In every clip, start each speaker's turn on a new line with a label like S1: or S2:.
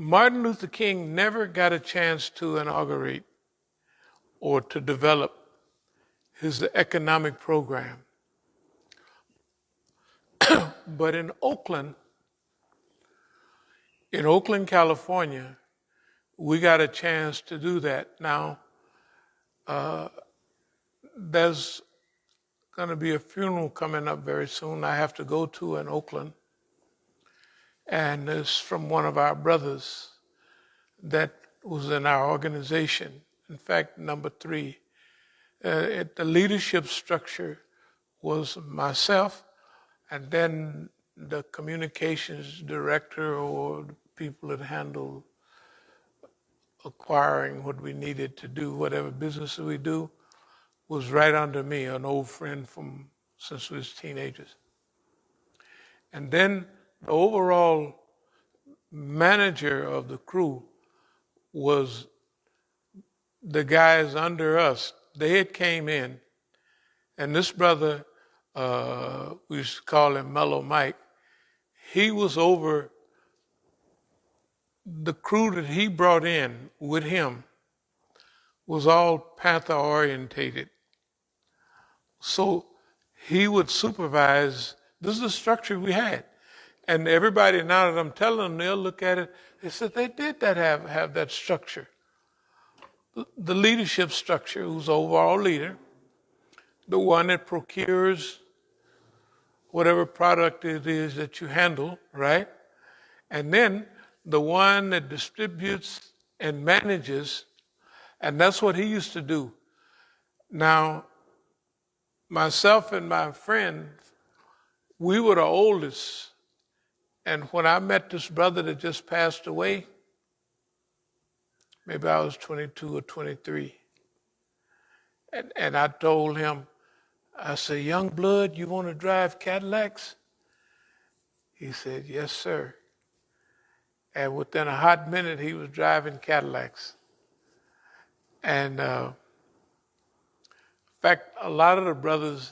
S1: Martin Luther King never got a chance to inaugurate or to develop his economic program. But in Oakland, California, we got a chance to do that. Now, there's going to be a funeral coming up very soon I have to go to in Oakland. And it's from one of our brothers that was in our organization. In fact, number 3. The leadership structure was myself, and then the communications director or the people that handled acquiring what we needed to do, whatever business we do, was right under me, an old friend from since we was teenagers. And then the overall manager of the crew was the guys under us. They had came in, and this brother, we used to call him Mellow Mike, he was over the crew that he brought in with him was all Panther orientated. So he would supervise. This is the structure we had. And everybody, now that I'm telling them, they'll look at it, they said they did have that structure. The leadership structure, who's the overall leader, the one that procures whatever product it is that you handle, right? And then the one that distributes and manages, and that's what he used to do. Now, myself and my friend, we were the oldest. And when I met this brother that just passed away, maybe I was 22 or 23. And I told him, I said, young blood, you want to drive Cadillacs? He said, yes, sir. And within a hot minute, he was driving Cadillacs. And in fact, a lot of the brothers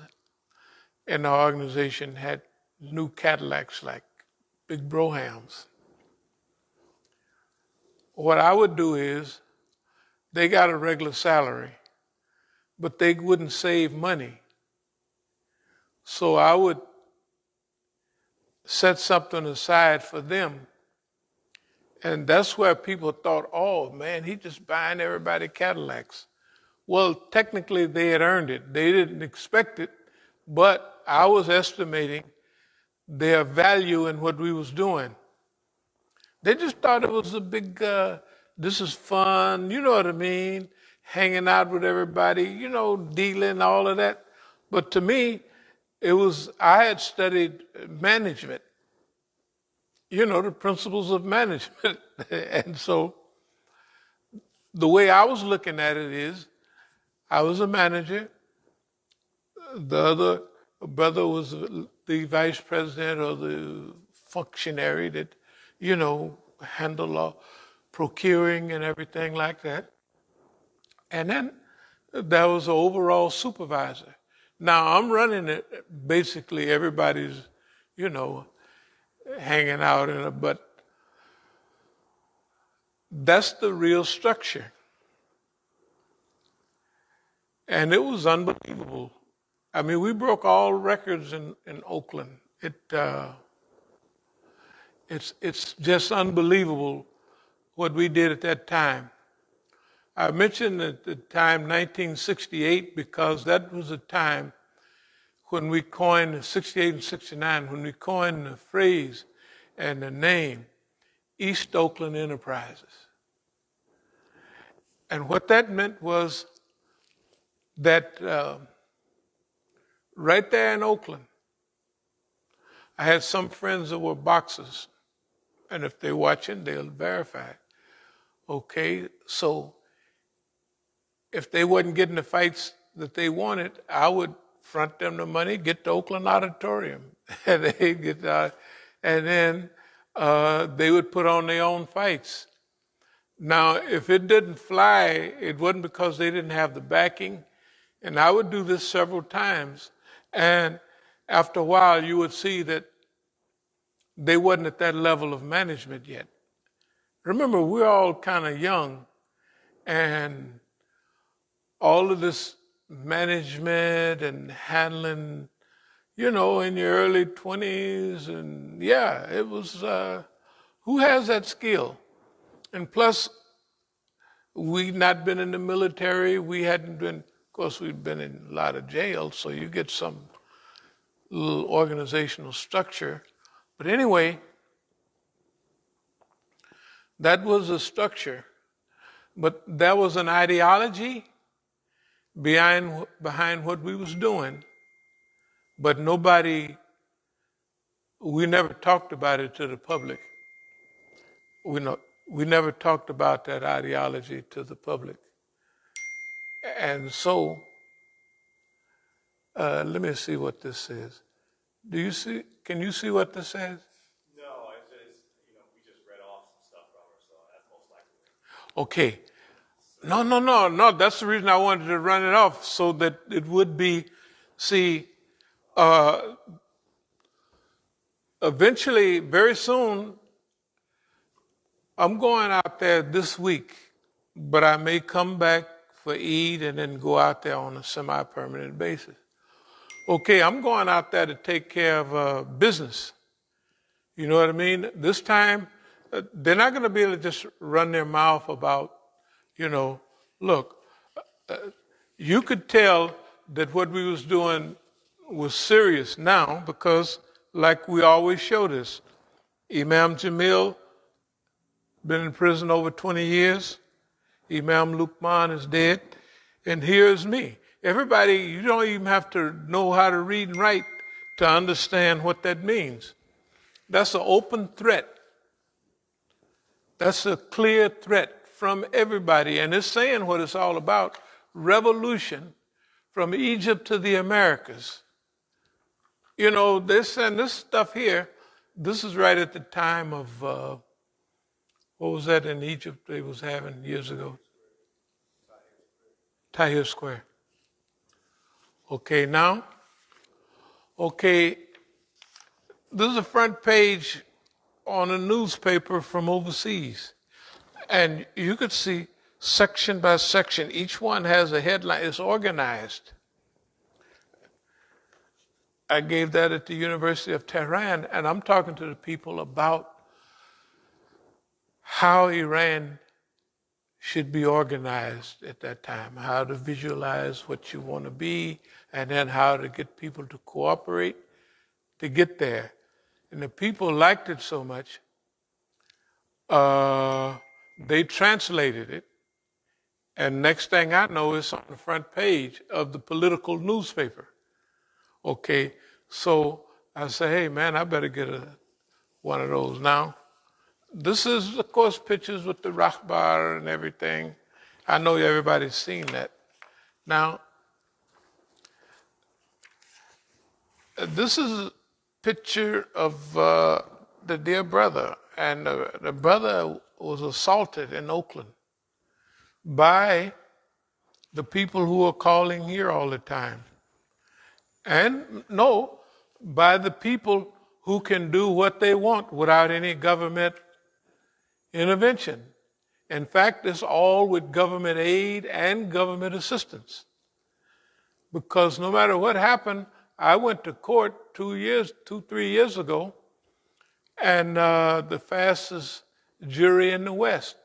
S1: in the organization had new Cadillacs, like big Brohams. What I would do is, they got a regular salary, but they wouldn't save money. So I would set something aside for them. And that's where people thought, oh man, he's just buying everybody Cadillacs. Well, technically they had earned it. They didn't expect it, but I was estimating their value in what we was doing. They just thought it was a big, this is fun, you know what I mean? Hanging out with everybody, you know, dealing, all of that. But to me, I had studied management, you know, the principles of management. And so the way I was looking at it is, I was a manager. The other brother was the vice president or the functionary that, you know, handled procuring and everything like that. And then there was an overall supervisor. Now I'm running it, basically everybody's, you know, hanging out in it, but that's the real structure. And it was unbelievable. I mean, we broke all records in Oakland. It's just unbelievable what we did at that time. I mentioned at the time 1968 because that was a time when we coined, 68 and 69, when we coined the phrase and the name East Oakland Enterprises. And what that meant was that right there in Oakland, I had some friends that were boxers, and if they're watching, they'll verify. Okay, so if they wasn't getting the fights that they wanted, I would front them the money, get the Oakland Auditorium, and they'd get and then they would put on their own fights. Now, if it didn't fly, it wasn't because they didn't have the backing, and I would do this several times, and after a while, you would see that they wasn't at that level of management yet, remember, we're all kind of young, and all of this management and handling, in your early 20s, and yeah, it was, who has that skill? And plus, we'd not been in the military. We hadn't been, of course, we'd been in a lot of jails, so you get some little organizational structure. But anyway, that was a structure. But there was an ideology behind what we was doing, but we never talked about it to the public. We never talked about that ideology to the public. And so, let me see what this says. Can you see what this says?
S2: No, it says, we just read off some stuff from her, so that's most likely.
S1: Okay. No. That's the reason I wanted to run it off, so that it would be, eventually, very soon, I'm going out there this week, but I may come back for Eid and then go out there on a semi-permanent basis. Okay, I'm going out there to take care of business. You know what I mean? This time, they're not going to be able to just run their mouth about, look, you could tell that what we was doing was serious now because, like we always show this, Imam Jamil been in prison over 20 years. Imam Luqman is dead. And here's me. Everybody, you don't even have to know how to read and write to understand what that means. That's an open threat. That's a clear threat from everybody. And it's saying what it's all about. Revolution from Egypt to the Americas. They're saying this stuff here, this is right at the time of, what was that in Egypt they was having years ago? Tahrir Square. Okay, now? Okay, this is a front page on a newspaper from overseas. And you could see section by section. Each one has a headline. It's organized. I gave that at the University of Tehran, and I'm talking to the people about how Iran should be organized at that time, how to visualize what you want to be, and then how to get people to cooperate to get there. And the people liked it so much, they translated it, and next thing I know, it's on the front page of the political newspaper. Okay, so I say, hey man, I better get one of those now. This is, of course, pictures with the Rahbar and everything. I know everybody's seen that. Now, this is a picture of the dear brother. And the brother was assaulted in Oakland by the people who are calling here all the time. And no, by the people who can do what they want without any government intervention. In fact, it's all with government aid and government assistance. Because no matter what happened, I went to court 3 years ago, and the fastest jury in the West,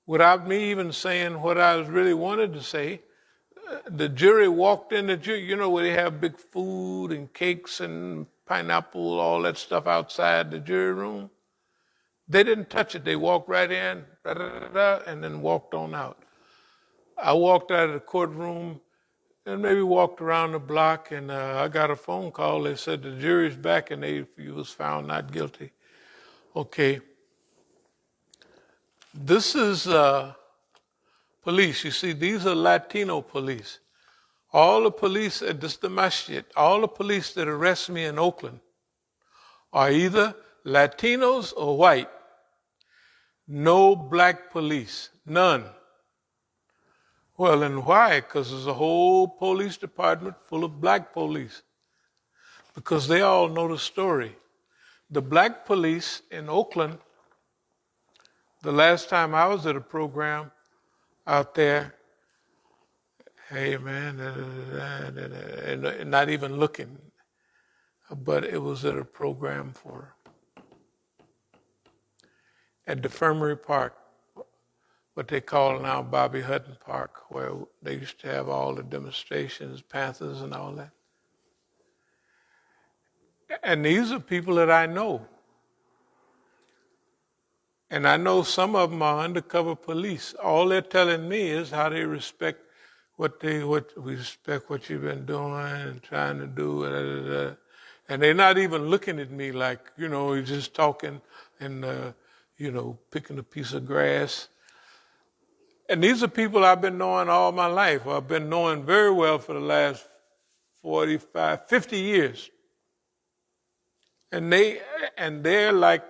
S1: without me even saying what I really wanted to say, the jury walked in, where they have big food and cakes and pineapple, all that stuff outside the jury room. They didn't touch it. They walked right in, and then walked on out. I walked out of the courtroom and maybe walked around the block, and I got a phone call. They said the jury's back and he was found not guilty. Okay. This is police. You see, these are Latino police. All the police at the Masjid, all the police that arrest me in Oakland are either Latinos or white. No black police, none. Well, and why? Because there's a whole police department full of black police. Because they all know the story. The black police in Oakland, The last time I was at a program out there, hey man, and not even looking, but it was at a program at Defirmary Park, what they call now Bobby Hutton Park, where they used to have all the demonstrations, Panthers and all that. And these are people that I know. And I know some of them are undercover police. All they're telling me is how they respect what we respect what you've been doing and trying to do. And they're not even looking at me like, you're just talking and, picking a piece of grass. And these are people I've been knowing all my life. I've been knowing very well for the last 45, 50 years. And they're like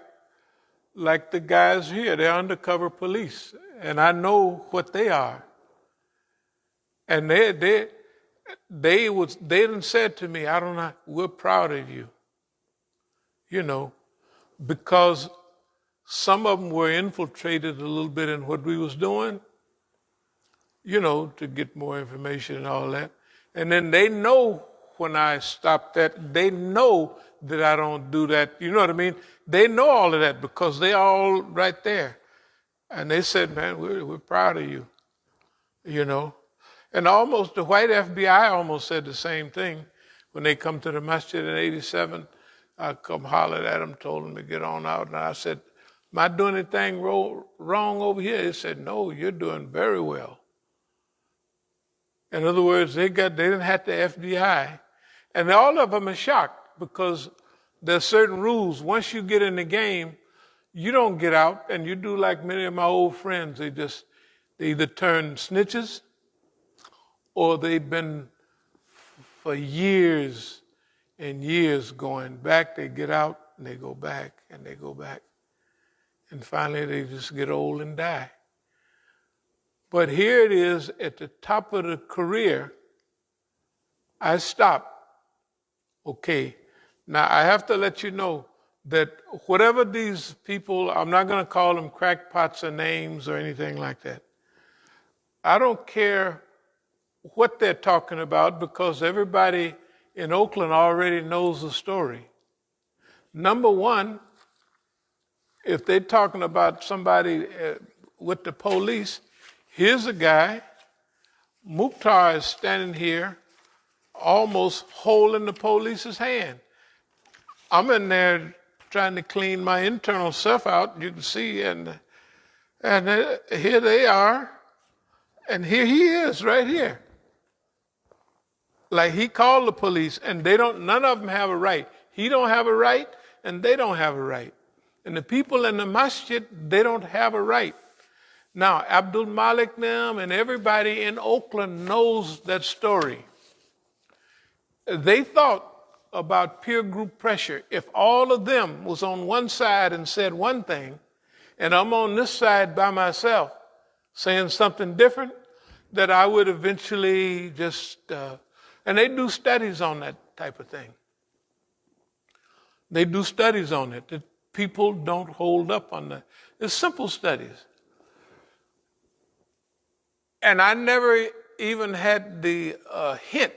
S1: the guys here. They're undercover police. And I know what they are. And they done said to me, I don't know, we're proud of you. Because some of them were infiltrated a little bit in what we was doing, to get more information and all that. And then they know when I stop that, they know that I don't do that. You know what I mean? They know all of that because they all right there. And they said, man, we're proud of you, And almost the white FBI almost said the same thing when they come to the Masjid in 87. I come hollered at them, told them to get on out. And I said, am I doing anything wrong over here? They said, no, you're doing very well. In other words, they didn't have the FBI. And all of them are shocked because there's certain rules. Once you get in the game, you don't get out, and you do like many of my old friends. They either turn snitches or they've been for years and years going back. They get out and they go back and they go back. And finally they just get old and die. But here it is at the top of the career. I stop. Okay. Now I have to let you know that whatever these people, I'm not going to call them crackpots or names or anything like that. I don't care what they're talking about because everybody in Oakland already knows the story. Number one, if they're talking about somebody with the police, here's a guy, Mukhtar is standing here almost holding the police's hand. I'm in there trying to clean my internal stuff out, you can see, and here they are, and here he is right here. Like he called the police, and none of them have a right. He don't have a right, and they don't have a right. And the people in the masjid, they don't have a right. Now, Abdul Malik them and everybody in Oakland knows that story. They thought about peer group pressure. If all of them was on one side and said one thing, and I'm on this side by myself saying something different, that I would eventually just, and they do studies on that type of thing. They do studies on it, that people don't hold up on that. It's simple studies. And I never even had the hint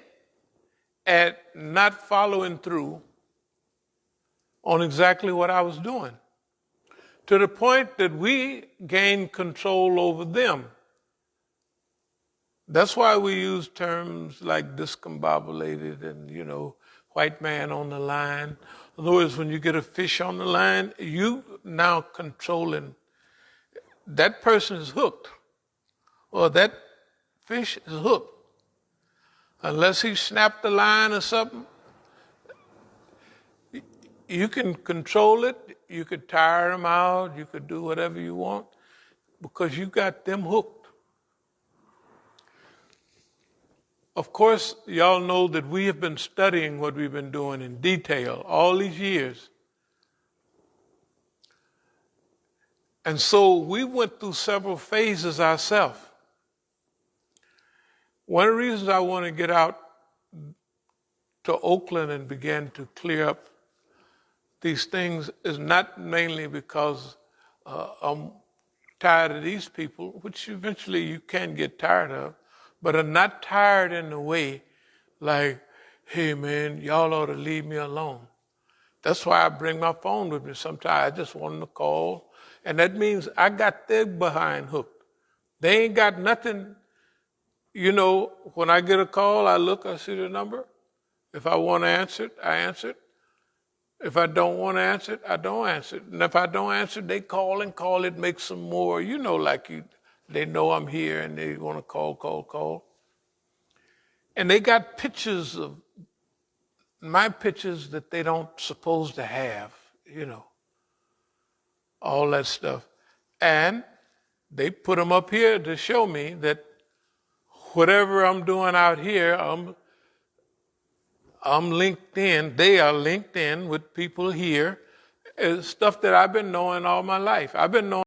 S1: at not following through on exactly what I was doing, to the point that we gained control over them. That's why we use terms like discombobulated and, white man on the line. In other words, when you get a fish on the line, you now controlling, that person is hooked, or that fish is hooked. Unless he snapped the line or something, you can control it, you could tire them out, you could do whatever you want, because you got them hooked. Of course, y'all know that we have been studying what we've been doing in detail all these years. And so we went through several phases ourselves. One of the reasons I want to get out to Oakland and begin to clear up these things is not mainly because I'm tired of these people, which eventually you can get tired of, but are not tired in the way like, hey man, y'all ought to leave me alone. That's why I bring my phone with me sometimes. I just want them to call. And that means I got their behind hooked. They ain't got nothing. You know, when I get a call, I look, I see the number. If I want to answer it, I answer it. If I don't want to answer it, I don't answer it. And if I don't answer it, they call and call it, make some more, you know, like they know I'm here and they want to call. And they got pictures of my pictures that they don't supposed to have, you know, all that stuff. And they put them up here to show me that whatever I'm doing out here, I'm linked in. They are linked in with people here. It's stuff that I've been knowing all my life. I've been knowing